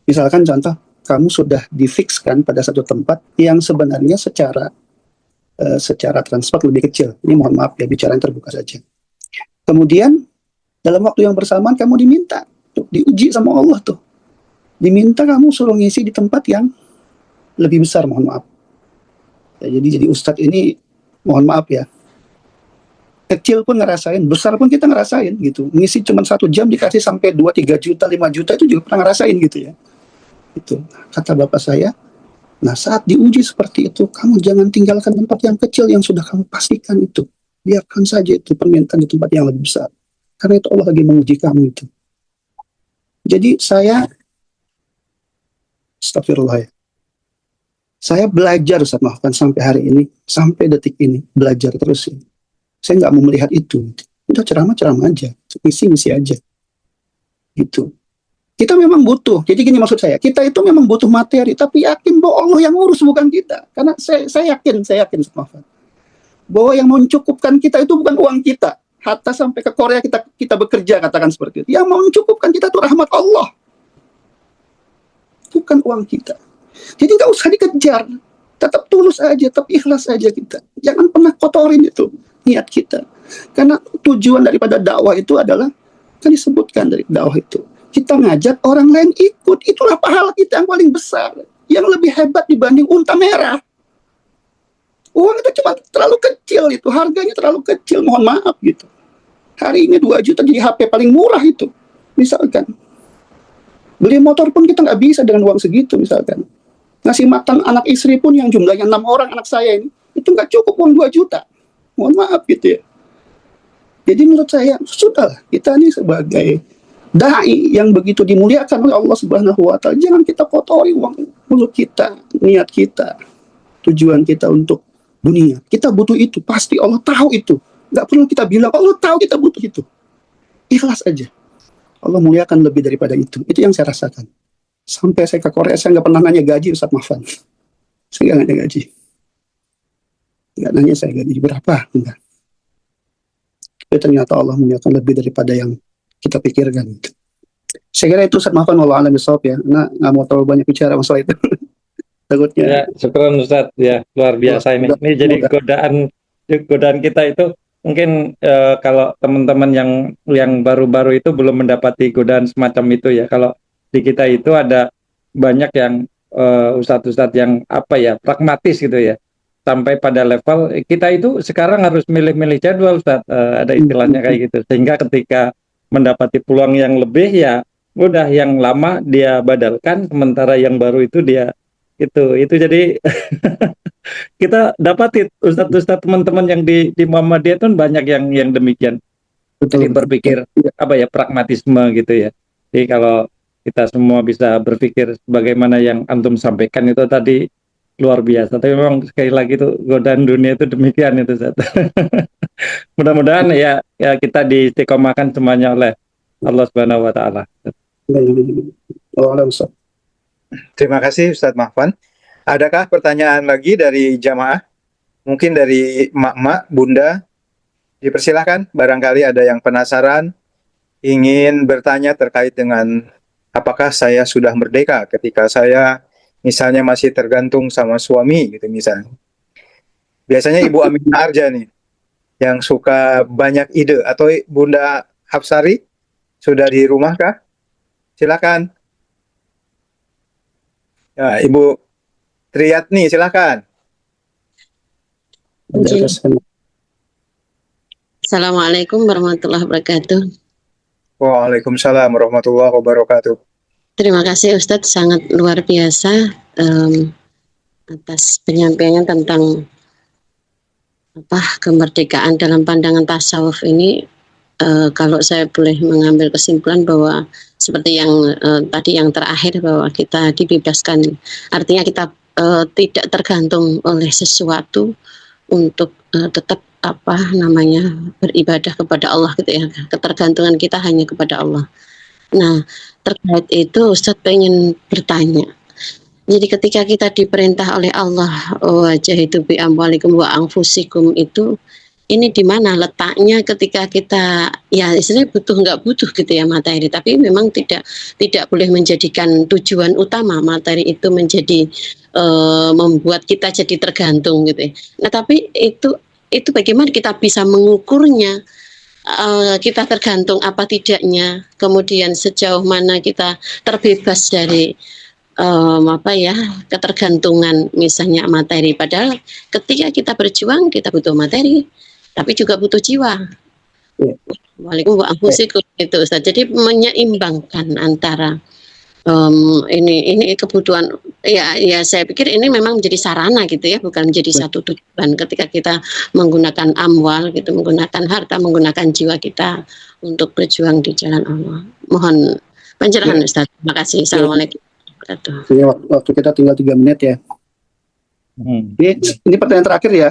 Misalkan contoh, kamu sudah difikskan pada satu tempat yang sebenarnya secara transport lebih kecil. Ini mohon maaf ya, bicara yang terbuka saja. Kemudian dalam waktu yang bersamaan kamu diminta, diuji sama Allah tuh. Diminta kamu suruh ngisi di tempat yang lebih besar, mohon maaf. Ya, jadi ustadz ini mohon maaf ya, kecil pun ngerasain, besar pun kita ngerasain gitu. Ngisi cuma 1 jam dikasih sampai 2, 3 juta, 5 juta itu juga pernah ngerasain gitu ya. Itu kata bapak saya. Nah, saat diuji seperti itu, kamu jangan tinggalkan tempat yang kecil yang sudah kamu pastikan itu. Biarkan saja itu permintaan di tempat yang lebih besar. Karena itu Allah lagi menguji kamu itu. Jadi astagfirullah ya. Saya belajar Ustaz Mahfan sampai hari ini, sampai detik ini, belajar terus ya. Saya nggak mau melihat itu. Udah ceramah aja, ngisi aja. Gitu. Kita memang butuh. Jadi gini maksud saya, kita itu memang butuh materi, tapi yakin bahwa Allah yang ngurus bukan kita. Karena saya yakin Ustaz Mahfan, bahwa yang mencukupkan kita itu bukan uang kita. Hatta sampai ke Korea kita bekerja, katakan seperti itu. Yang mencukupkan kita itu rahmat Allah, bukan uang kita. Jadi nggak usah dikejar, tetap tulus aja, tetap ikhlas aja kita. Jangan pernah kotorin itu niat kita. Karena tujuan daripada dakwah itu adalah, kan disebutkan dari dakwah itu, kita ngajak orang lain ikut. Itulah pahala kita yang paling besar, yang lebih hebat dibanding unta merah. Uang itu cuma terlalu kecil, itu harganya terlalu kecil, mohon maaf gitu. Hari ini 2 juta jadi HP paling murah itu, misalkan. Beli motor pun kita nggak bisa dengan uang segitu misalkan. Ngasih makan anak istri pun yang jumlahnya 6 orang anak saya ini, itu nggak cukup uang 2 juta. Mohon maaf gitu ya. Jadi menurut saya, sudahlah, kita ini sebagai da'i yang begitu dimuliakan oleh Allah Subhanahu wa Ta'ala, jangan kita kotori uang mulut kita, niat kita, tujuan kita untuk dunia. Kita butuh itu, pasti Allah tahu itu. Nggak perlu kita bilang, Allah tahu kita butuh itu. Ikhlas aja. Allah muliakan lebih daripada itu. Itu yang saya rasakan. Sampai saya ke Korea, saya nggak pernah nanya gaji Ustaz Mahfan. Saya nggak nanya gaji. Nggak nanya saya gaji berapa. Enggak. Tapi ternyata Allah muliakan lebih daripada yang kita pikirkan. Saya kira itu Ustaz Mahfan, wallahu a'lam bishawab ya. Nah, nggak mau terlalu banyak bicara masalah itu. Takutnya. Ya, syukuran Ustaz. Ya, luar biasa ini. Ini jadi godaan kita itu mungkin kalau teman-teman yang baru-baru itu belum mendapati godaan semacam itu ya. Kalau di kita itu ada banyak yang ustadz-ustadz yang pragmatis gitu ya, sampai pada level kita itu sekarang harus milih-milih jadwal Ustadz, ada istilahnya kayak gitu, sehingga ketika mendapati peluang yang lebih ya udah yang lama dia badalkan, sementara yang baru itu dia itu jadi kita dapatin ustadz-ustadz teman-teman yang di Muhammadiyah itu banyak yang demikian. Jadi berpikir pragmatisme gitu ya. Jadi kalau kita semua bisa berpikir bagaimana yang antum sampaikan itu tadi luar biasa. Tapi memang sekali lagi itu godaan dunia itu demikian itu Ustaz. Mudah-mudahan ya kita diistiqomahkan semuanya oleh Allah Subhanahu wa Ta'ala. Terima kasih Ustadz Mahfan. Adakah pertanyaan lagi dari jamaah? Mungkin dari mak-mak, bunda, dipersilahkan. Barangkali ada yang penasaran, ingin bertanya terkait dengan apakah saya sudah merdeka ketika saya misalnya masih tergantung sama suami gitu misalnya. Biasanya Ibu Aminah Arja nih yang suka banyak ide, atau Bunda Hapsari sudah di rumah kah? Silakan. Ya, Ibu Triyatni silakan. Assalamualaikum warahmatullahi wabarakatuh. Waalaikumsalam warahmatullahi wabarakatuh. Terima kasih Ustadz, sangat luar biasa atas penyampaiannya tentang kemerdekaan dalam pandangan tasawuf ini. Kalau saya boleh mengambil kesimpulan bahwa seperti yang tadi yang terakhir, bahwa kita dibebaskan, artinya kita tidak tergantung oleh sesuatu untuk tetap beribadah kepada Allah gitu ya. Ketergantungan kita hanya kepada Allah. Nah, terkait itu Ustadz pengen bertanya. Jadi ketika kita diperintah oleh Allah, wajahidu bi amwalikum wa anfusikum, itu ini di mana letaknya ketika kita ya istilahnya butuh nggak butuh gitu ya materi, tapi memang tidak boleh menjadikan tujuan utama materi itu menjadi membuat kita jadi tergantung gitu ya. Nah, tapi itu bagaimana kita bisa mengukurnya, kita tergantung apa tidaknya, kemudian sejauh mana kita terbebas dari ketergantungan misalnya materi. Padahal ketika kita berjuang kita butuh materi, tapi juga butuh jiwa. Waalaikumsalam itu Ustaz. Jadi menyeimbangkan antara ini kebutuhan, ya saya pikir ini memang menjadi sarana gitu ya, bukan menjadi satu tujuan. Ketika kita menggunakan amwal gitu, menggunakan harta, menggunakan jiwa kita untuk berjuang di jalan Allah. Mohon pencerahan Ustaz. Terima kasih. Assalamualaikum. Ini waktu kita tinggal 3 menit ya. Ini pertanyaan terakhir ya.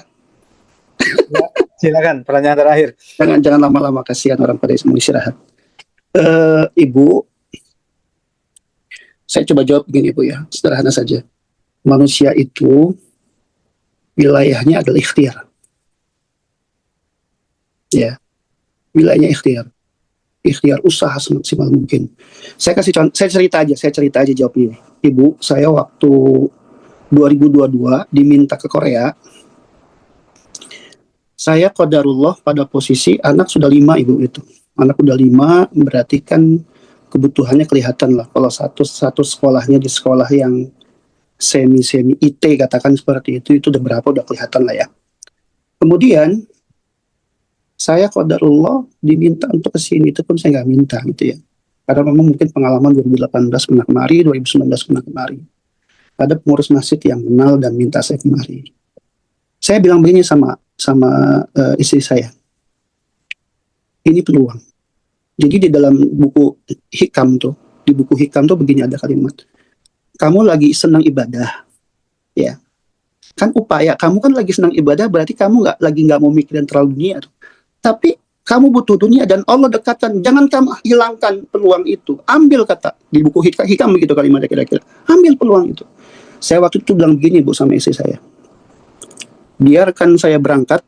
Ya, silakan pertanyaan terakhir. Jangan lama-lama, kasihan orang pada mau istirahat. Ibu, saya coba jawab begini Bu ya, sederhana saja. Manusia itu wilayahnya adalah ikhtiar. Ya, wilayahnya ikhtiar. Ikhtiar, usaha semaksimal mungkin. Saya kasih contoh, saya cerita aja jawabnya. Ibu, saya waktu 2022 diminta ke Korea. Saya qadarullah pada posisi anak sudah 5 Ibu itu. Anak udah 5 berarti kan kebutuhannya kelihatan lah. Kalau satu sekolahnya di sekolah yang semi IT katakan seperti itu udah berapa, udah kelihatan lah ya. Kemudian saya qadarullah diminta untuk kesini, itu pun saya nggak minta gitu ya. Karena memang mungkin pengalaman 2018 pernah kemari, 2019 pernah kemari. Ada pengurus masjid yang kenal dan minta saya kemari. Saya bilang begini sama istri saya. Ini peluang. Jadi di dalam buku Hikam tuh, begini ada kalimat. Kamu lagi senang ibadah. Ya. Kan upaya, kamu kan lagi senang ibadah, berarti kamu nggak mau mikirin terlalu dunia tuh. Tapi kamu butuh dunia dan Allah dekatkan. Jangan kamu hilangkan peluang itu. Ambil, kata di buku Hikam begitu kalimatnya kira-kira. Ambil peluang itu. Saya waktu itu bilang begini Bu sama istri saya. Biarkan saya berangkat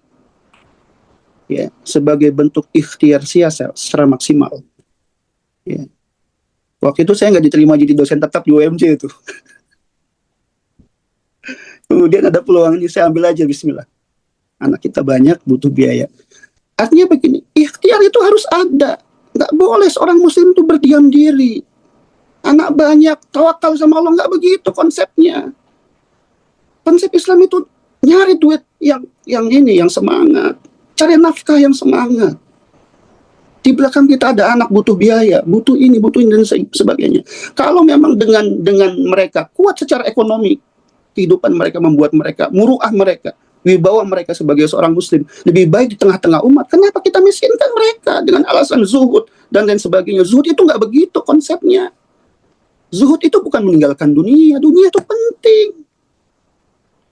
ya sebagai bentuk ikhtiar saya secara maksimal. Ya. Waktu itu saya nggak diterima jadi dosen tetap di UMJ itu. Kemudian ada peluangnya, saya ambil aja, bismillah. Anak kita banyak, butuh biaya. Artinya begini, ikhtiar itu harus ada. Nggak boleh seorang muslim itu berdiam diri. Anak banyak, tawakal sama Allah, nggak begitu konsepnya. Konsep Islam itu nyari duit yang semangat, cari nafkah yang semangat. Di belakang kita ada anak butuh biaya, butuh ini dan sebagainya. Kalau memang dengan mereka kuat secara ekonomi, kehidupan mereka membuat mereka, muruah mereka, wibawa mereka sebagai seorang muslim lebih baik di tengah-tengah umat. Kenapa kita miskinkan mereka dengan alasan zuhud dan lain sebagainya? Zuhud itu nggak begitu konsepnya. Zuhud itu bukan meninggalkan dunia. Dunia itu penting.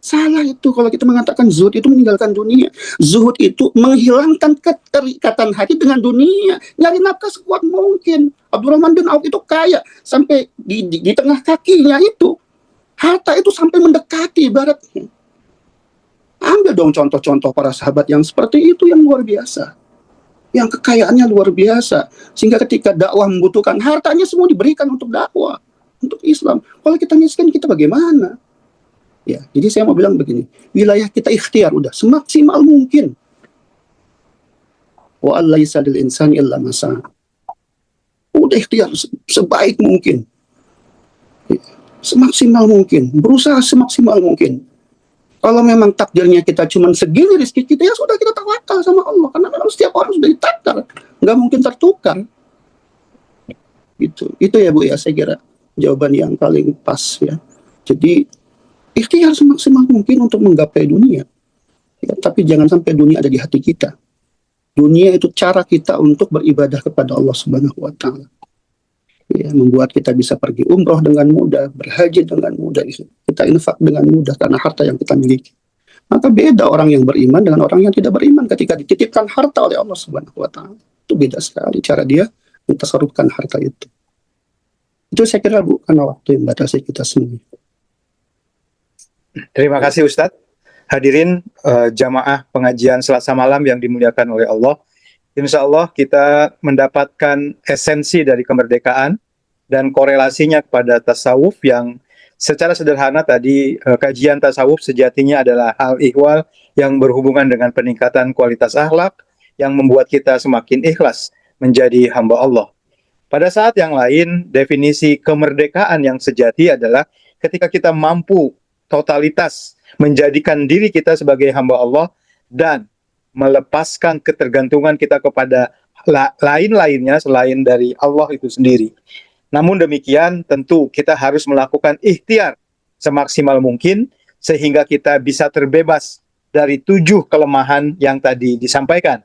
Salah itu kalau kita mengatakan zuhud itu meninggalkan dunia. Zuhud itu menghilangkan keterikatan hati dengan dunia. Nyari nafkah sekuat mungkin. Abdurrahman bin Auf itu kaya sampai di tengah kakinya itu. Harta itu sampai mendekati ibaratnya. Ambil dong contoh-contoh para sahabat yang seperti itu yang luar biasa. Yang kekayaannya luar biasa. Sehingga ketika dakwah membutuhkan hartanya semua diberikan untuk dakwah. Untuk Islam. Kalau kita miskin kita bagaimana? Ya, jadi saya mau bilang begini, wilayah kita ikhtiar udah semaksimal mungkin. Wa allaisa lil insani illa ma sa'a. Udah ikhtiar sebaik mungkin. Ya, semaksimal mungkin, berusaha semaksimal mungkin. Kalau memang takdirnya kita cuma segini rezeki kita, ya sudah kita tawakal sama Allah karena memang setiap orang sudah ditakdir, nggak mungkin tertukar. Gitu. Itu ya Bu ya, saya kira jawaban yang paling pas ya. Jadi ikhtiar semaksimal mungkin untuk menggapai dunia. Ya, tapi jangan sampai dunia ada di hati kita. Dunia itu cara kita untuk beribadah kepada Allah Subhanahu wa taala. Ya, membuat kita bisa pergi umroh dengan mudah, berhaji dengan mudah, kita infak dengan mudah karena harta yang kita miliki. Maka beda orang yang beriman dengan orang yang tidak beriman ketika dititipkan harta oleh Allah Subhanahu wa taala. Itu beda sekali cara dia mentasarrufkan harta itu. Itu saya kira Bu, karena waktu yang batasi kita semua. Terima kasih Ustadz. Hadirin jamaah pengajian Selasa malam yang dimuliakan oleh Allah. Insya Allah kita mendapatkan esensi dari kemerdekaan dan korelasinya kepada tasawuf yang secara sederhana tadi kajian tasawuf sejatinya adalah hal ihwal yang berhubungan dengan peningkatan kualitas akhlak yang membuat kita semakin ikhlas menjadi hamba Allah. Pada saat yang lain, definisi kemerdekaan yang sejati adalah ketika kita mampu totalitas menjadikan diri kita sebagai hamba Allah dan melepaskan ketergantungan kita kepada lain-lainnya selain dari Allah itu sendiri. Namun demikian tentu kita harus melakukan ikhtiar semaksimal mungkin sehingga kita bisa terbebas dari 7 kelemahan yang tadi disampaikan.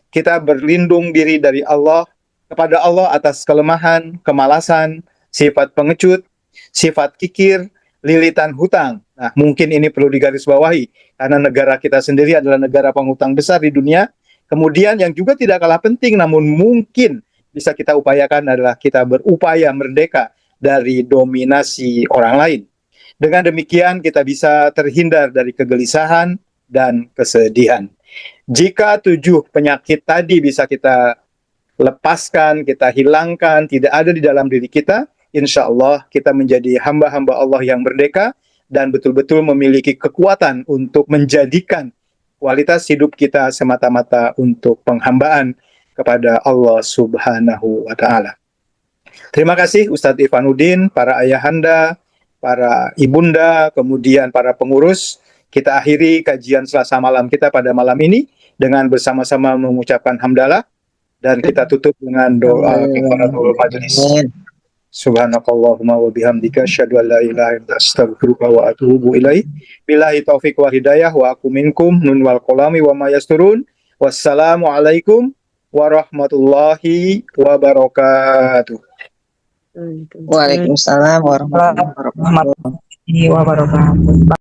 Kita berlindung diri dari Allah kepada Allah atas kelemahan, kemalasan, sifat pengecut, sifat kikir, lilitan hutang. Nah, mungkin ini perlu digarisbawahi karena negara kita sendiri adalah negara penghutang besar di dunia. Kemudian yang juga tidak kalah penting namun mungkin bisa kita upayakan adalah kita berupaya merdeka dari dominasi orang lain. Dengan demikian kita bisa terhindar dari kegelisahan dan kesedihan. Jika 7 penyakit tadi bisa kita lepaskan, kita hilangkan, tidak ada di dalam diri kita, insya Allah kita menjadi hamba-hamba Allah yang merdeka dan betul-betul memiliki kekuatan untuk menjadikan kualitas hidup kita semata-mata untuk penghambaan kepada Allah Subhanahu wa Ta'ala. Terima kasih Ustadz Irfanuddin, para ayahanda, para ibunda, kemudian para pengurus. Kita akhiri kajian Selasa malam kita pada malam ini dengan bersama-sama mengucapkan hamdalah dan kita tutup dengan doa kifaratul majelis. Subhanakallahumma wa bihamdika asyhadu an la ilaha illa anta astaghfiruka wa atubu ilaik. Billahi taufiq wa hidayah wa aku minkum nun wal qalami wa ma yasturun. Wassalamualaikum warahmatullahi wabarakatuh. Waalaikumsalam warahmatullahi wabarakatuh.